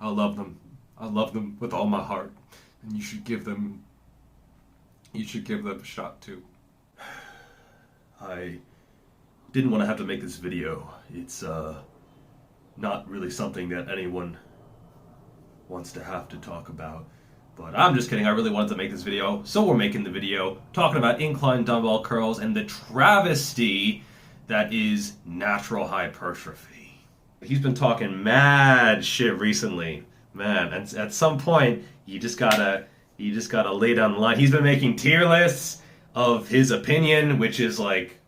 I love them. I love them with all my heart. And you should give them a shot too. I didn't want to have to make this video. It's not really something that anyone wants to have to talk about. But I'm just kidding, I really wanted to make this video, so we're making the video talking about incline dumbbell curls and the travesty that is natural hypertrophy. He's been talking mad shit recently. Man, at some point, you just gotta lay down the line. He's been making tier lists of his opinion, which is like,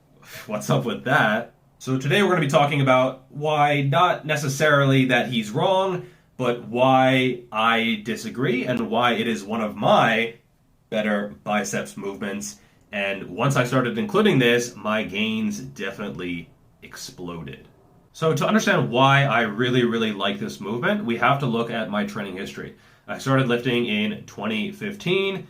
what's up with that? So today we're going to be talking about why, not necessarily that he's wrong, but why I disagree and why it is one of my better biceps movements. And once I started including this, my gains definitely exploded. So to understand why I really like this movement, we have to look at my training history. I started lifting in 2015,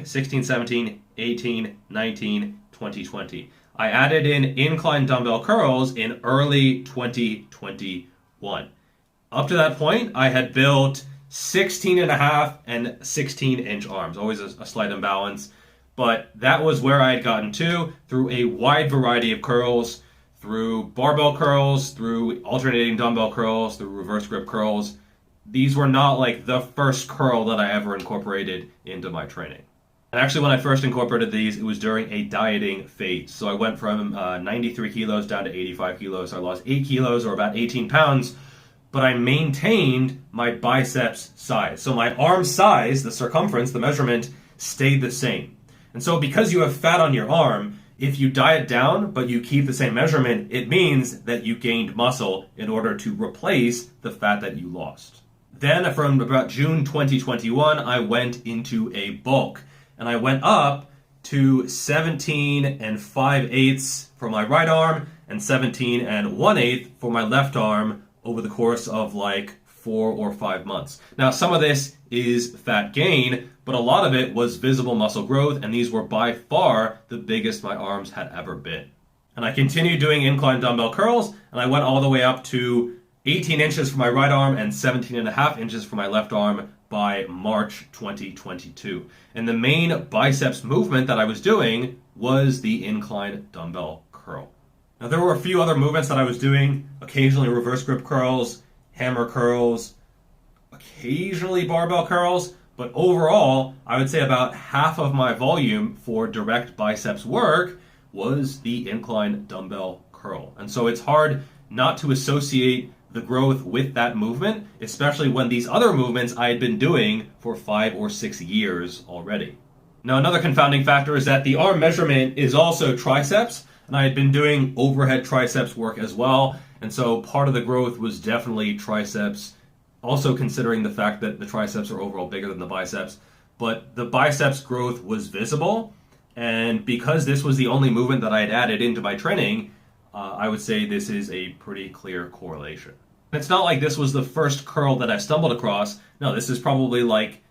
16, 17, 18, 19, 2020. I added in incline dumbbell curls in early 2021. Up to that point, I had built 16.5 and 16-inch arms, always a slight imbalance. But that was where I had gotten to through a wide variety of curls, through barbell curls, through alternating dumbbell curls, through reverse grip curls. These were not like the first curl that I ever incorporated into my training. And actually when I first incorporated these, it was during a dieting phase. So I went from 93 kilos down to 85 kilos. I lost 8 kilos or about 18 pounds, but I maintained my biceps size. So my arm size, the circumference, the measurement, stayed the same. And so because you have fat on your arm, if you diet down but you keep the same measurement, it means that you gained muscle in order to replace the fat that you lost. Then from about June 2021, I went into a bulk. And I went up to 17 and 5/8 for my right arm and 17 and 1/8 for my left arm over the course of like 4 or 5 months. Now, some of this is fat gain, but a lot of it was visible muscle growth, and these were by far the biggest my arms had ever been. And I continued doing incline dumbbell curls, and I went all the way up to 18 inches for my right arm and 17.5 inches for my left arm by March 2022. And the main biceps movement that I was doing was the incline dumbbell curl. Now there were a few other movements that I was doing, occasionally reverse grip curls, hammer curls, occasionally barbell curls, but overall, I would say about half of my volume for direct biceps work was the incline dumbbell curl. And so it's hard not to associate the growth with that movement, especially when these other movements I had been doing for 5 or 6 years already. Now another confounding factor is that the arm measurement is also triceps, and I had been doing overhead triceps work as well, and so part of the growth was definitely triceps, also considering the fact that the triceps are overall bigger than the biceps, but the biceps growth was visible, and because this was the only movement that I had added into my training, I would say this is a pretty clear correlation. It's not like this was the first curl that I stumbled across. No, this is probably like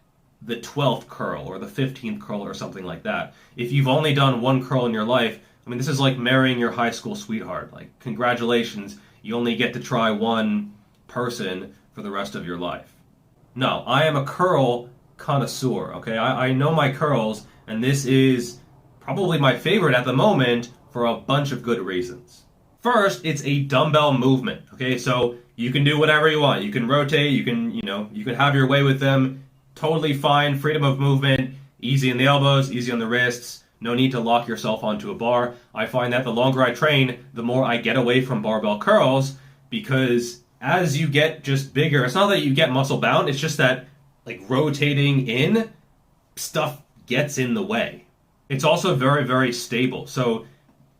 the 12th curl or the 15th curl or something like that. If you've only done one curl in your life, I mean, this is like marrying your high school sweetheart. Like, congratulations, you only get to try one person for the rest of your life. No, I am a curl connoisseur, okay? I know my curls, and this is probably my favorite at the moment for a bunch of good reasons. First, it's a dumbbell movement, okay? So you can do whatever you want. You can rotate, you can have your way with them. Totally fine, freedom of movement, easy in the elbows, easy on the wrists. No need to lock yourself onto a bar. I find that the longer I train, the more I get away from barbell curls, because as you get just bigger, it's not that you get muscle bound, it's just that like rotating in, stuff gets in the way. It's also very stable. So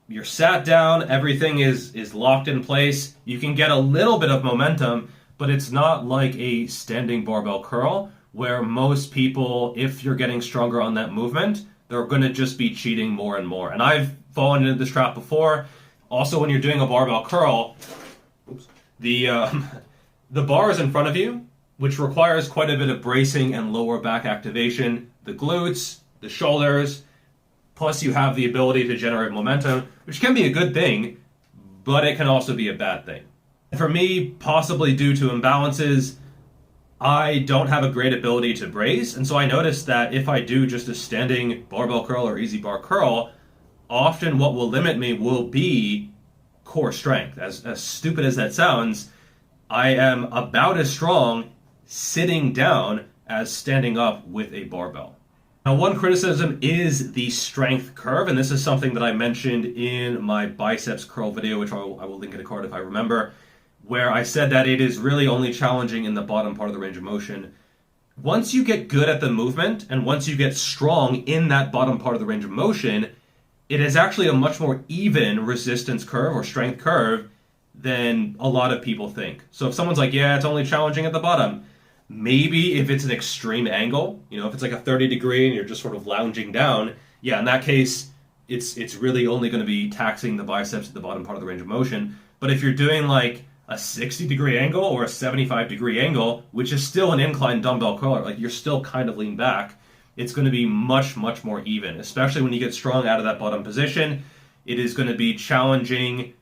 you're sat down, everything is locked in place. You can get a little bit of momentum, but it's not like a standing barbell curl where most people, if you're getting stronger on that movement, they're going to just be cheating more and more. And I've fallen into this trap before. Also, when you're doing a barbell curl, the bar is in front of you, which requires quite a bit of bracing and lower back activation. The glutes, the shoulders, plus you have the ability to generate momentum, which can be a good thing, but it can also be a bad thing. For me, possibly due to imbalances, I don't have a great ability to brace, and so I noticed that if I do just a standing barbell curl or easy bar curl, often what will limit me will be core strength. As stupid as that sounds, I am about as strong sitting down as standing up with a barbell. Now, one criticism is the strength curve, and this is something that I mentioned in my biceps curl video, which I will link in a card if I remember, where I said that it is really only challenging in the bottom part of the range of motion. Once you get good at the movement, and once you get strong in that bottom part of the range of motion, it is actually a much more even resistance curve or strength curve than a lot of people think. So if someone's like, yeah, it's only challenging at the bottom, maybe if it's an extreme angle, if it's like a 30 degree and you're just sort of lounging down, yeah, in that case, it's really only going to be taxing the biceps at the bottom part of the range of motion. But if you're doing like a 60 degree angle or a 75 degree angle, which is still an incline dumbbell curl, like you're still kind of leaned back, it's going to be much, much more even, especially when you get strong out of that bottom position. It is going to be challenging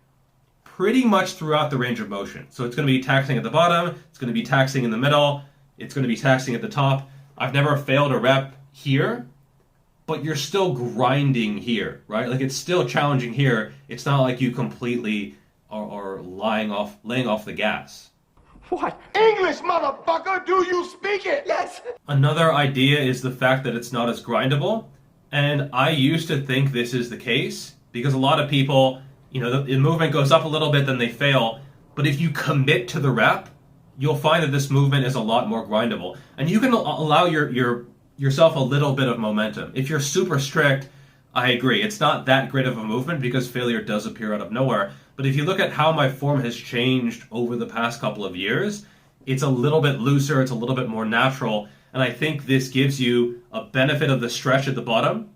pretty much throughout the range of motion. So it's going to be taxing at the bottom, it's going to be taxing in the middle, it's going to be taxing at the top. I've never failed a rep here, but you're still grinding here, right? Like it's still challenging here. It's not like you completely are laying off the gas. What? English, motherfucker! Do you speak it? Yes! Another idea is the fact that it's not as grindable. And I used to think this is the case because a lot of people, the movement goes up a little bit, then they fail. But if you commit to the rep, you'll find that this movement is a lot more grindable. And you can allow yourself a little bit of momentum. If you're super strict, I agree. It's not that great of a movement because failure does appear out of nowhere. But if you look at how my form has changed over the past couple of years, it's a little bit looser, it's a little bit more natural, and I think this gives you a benefit of the stretch at the bottom,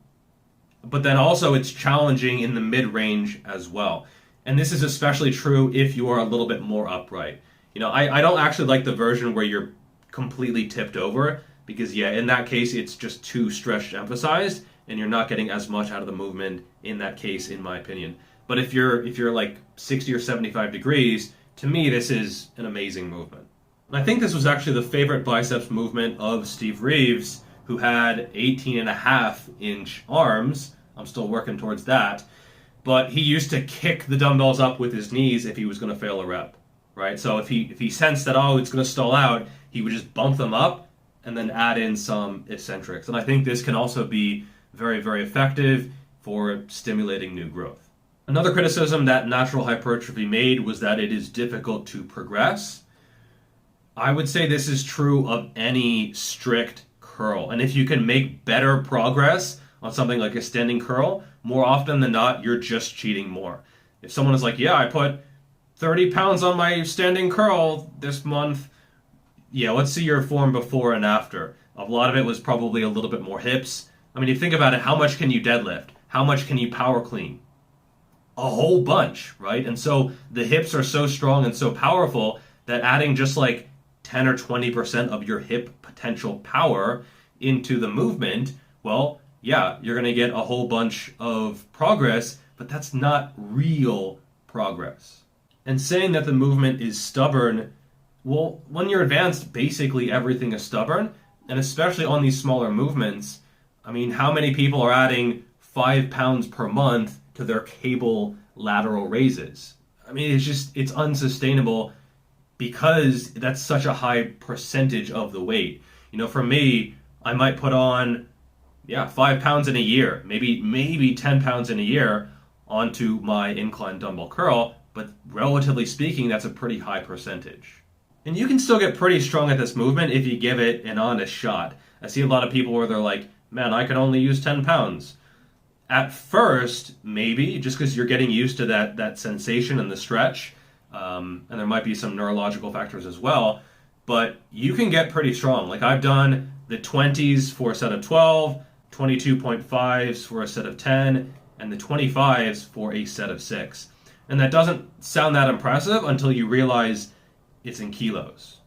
but then also it's challenging in the mid-range as well. And this is especially true if you are a little bit more upright. I don't actually like the version where you're completely tipped over, because in that case it's just too stretched emphasized, and you're not getting as much out of the movement in that case, in my opinion. But if you're like 60 or 75 degrees, to me this is an amazing movement. And I think this was actually the favorite biceps movement of Steve Reeves, who had 18.5-inch arms. I'm still working towards that. But he used to kick the dumbbells up with his knees if he was going to fail a rep, right? So if he sensed that, it's going to stall out, he would just bump them up and then add in some eccentrics. And I think this can also be very, very effective for stimulating new growth. Another criticism that natural hypertrophy made was that it is difficult to progress. I would say this is true of any strict curl. And if you can make better progress on something like a standing curl, more often than not, you're just cheating more. If someone is like, yeah, I put 30 pounds on my standing curl this month, let's see your form before and after. A lot of it was probably a little bit more hips. I mean, you think about it, how much can you deadlift? How much can you power clean? A whole bunch, right? And so the hips are so strong and so powerful that adding just like 10 or 20% of your hip potential power into the movement, you're going to get a whole bunch of progress, but that's not real progress. And saying that the movement is stubborn, when you're advanced, basically everything is stubborn, and especially on these smaller movements. I mean, how many people are adding 5 pounds per month to their cable lateral raises? I mean, it's unsustainable because that's such a high percentage of the weight. For me, I might put on 5 pounds in a year, maybe 10 pounds in a year onto my incline dumbbell curl, but relatively speaking, that's a pretty high percentage. And you can still get pretty strong at this movement if you give it an honest shot. I see a lot of people where they're like, man, I can only use 10 pounds. At first, maybe, just because you're getting used to that sensation and the stretch, and there might be some neurological factors as well, but you can get pretty strong. Like I've done the 20s for a set of 12, 22.5s for a set of 10, and the 25s for a set of 6. And that doesn't sound that impressive until you realize it's in kilos.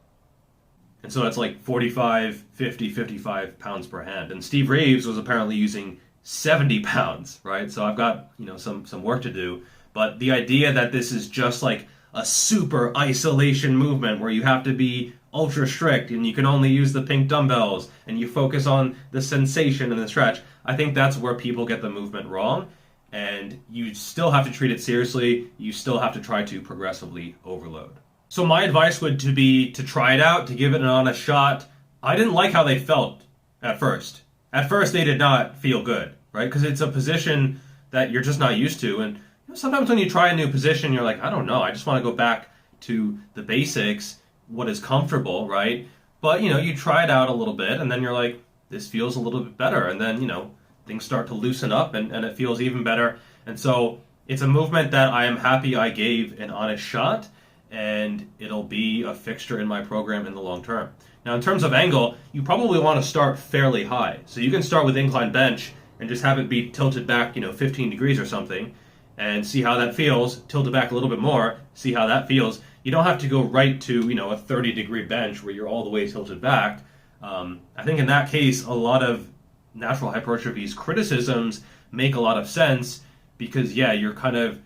And so it's like 45, 50, 55 pounds per hand. And Steve Reeves was apparently using 70 pounds, right? So I've got, some work to do. But the idea that this is just like a super isolation movement where you have to be ultra strict and you can only use the pink dumbbells and you focus on the sensation and the stretch, I think that's where people get the movement wrong. And you still have to treat it seriously. You still have to try to progressively overload. So my advice would be to try it out, to give it an honest shot. I didn't like how they felt at first. At first, they did not feel good, right? Because it's a position that you're just not used to. And sometimes when you try a new position, you're like, I don't know, I just want to go back to the basics, what is comfortable, right? But, you try it out a little bit, and then you're like, this feels a little bit better. And then, things start to loosen up, and it feels even better. And so it's a movement that I am happy I gave an honest shot, and it'll be a fixture in my program in the long term. Now, in terms of angle, you probably want to start fairly high. So you can start with incline bench and just have it be tilted back, 15 degrees or something, and see how that feels. Tilt it back a little bit more, see how that feels. You don't have to go right to, a 30-degree bench where you're all the way tilted back. I think in that case, a lot of natural hypertrophy's criticisms make a lot of sense because, you're kind of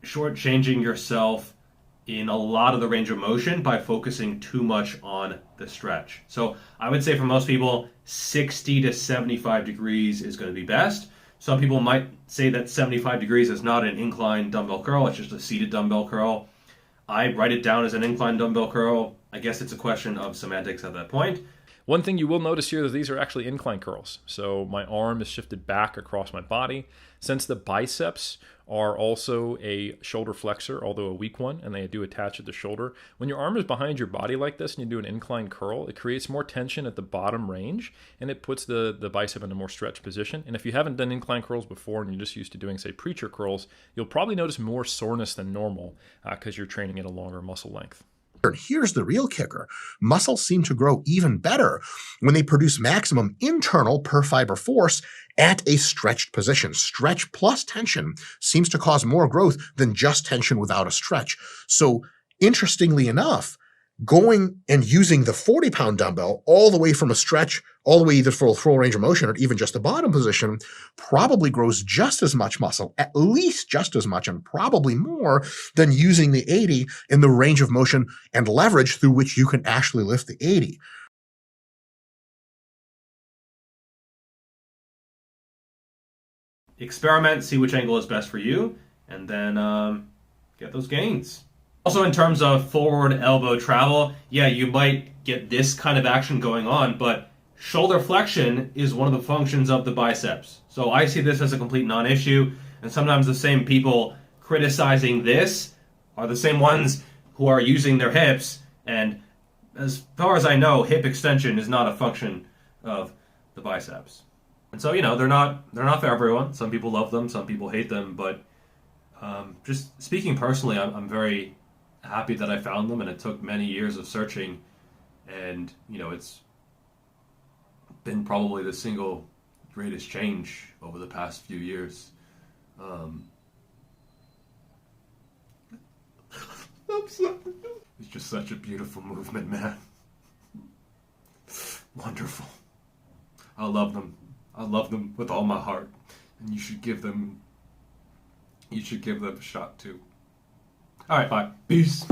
shortchanging yourself in a lot of the range of motion by focusing too much on the stretch. So I would say for most people, 60 to 75 degrees is going to be best. Some people might say that 75 degrees is not an incline dumbbell curl, it's just a seated dumbbell curl. I write it down as an incline dumbbell curl. I guess it's a question of semantics at that point. One thing you will notice here is these are actually incline curls. So my arm is shifted back across my body. Since the biceps are also a shoulder flexor, although a weak one, and they do attach at the shoulder, when your arm is behind your body like this and you do an incline curl, it creates more tension at the bottom range, and it puts the bicep in a more stretched position. And if you haven't done incline curls before and you're just used to doing, say, preacher curls, you'll probably notice more soreness than normal because you're training at a longer muscle length. Here's the real kicker. Muscles seem to grow even better when they produce maximum internal per fiber force at a stretched position. Stretch plus tension seems to cause more growth than just tension without a stretch. So interestingly enough, going and using the 40-pound dumbbell all the way from a stretch, all the way either for a full range of motion or even just the bottom position, probably grows just as much muscle, at least just as much and probably more than using the 80 in the range of motion and leverage through which you can actually lift the 80. Experiment, see which angle is best for you, and then get those gains. Also, in terms of forward elbow travel, you might get this kind of action going on, but shoulder flexion is one of the functions of the biceps. So I see this as a complete non-issue, and sometimes the same people criticizing this are the same ones who are using their hips, and as far as I know, hip extension is not a function of the biceps. And so, they're not for everyone. Some people love them, some people hate them, but just speaking personally, I'm very happy that I found them, and it took many years of searching, and it's been probably the single greatest change over the past few years. I'm sorry. It's just such a beautiful movement, man. Wonderful. I love them. I love them with all my heart, and you should give them a shot too. All right, bye. Peace.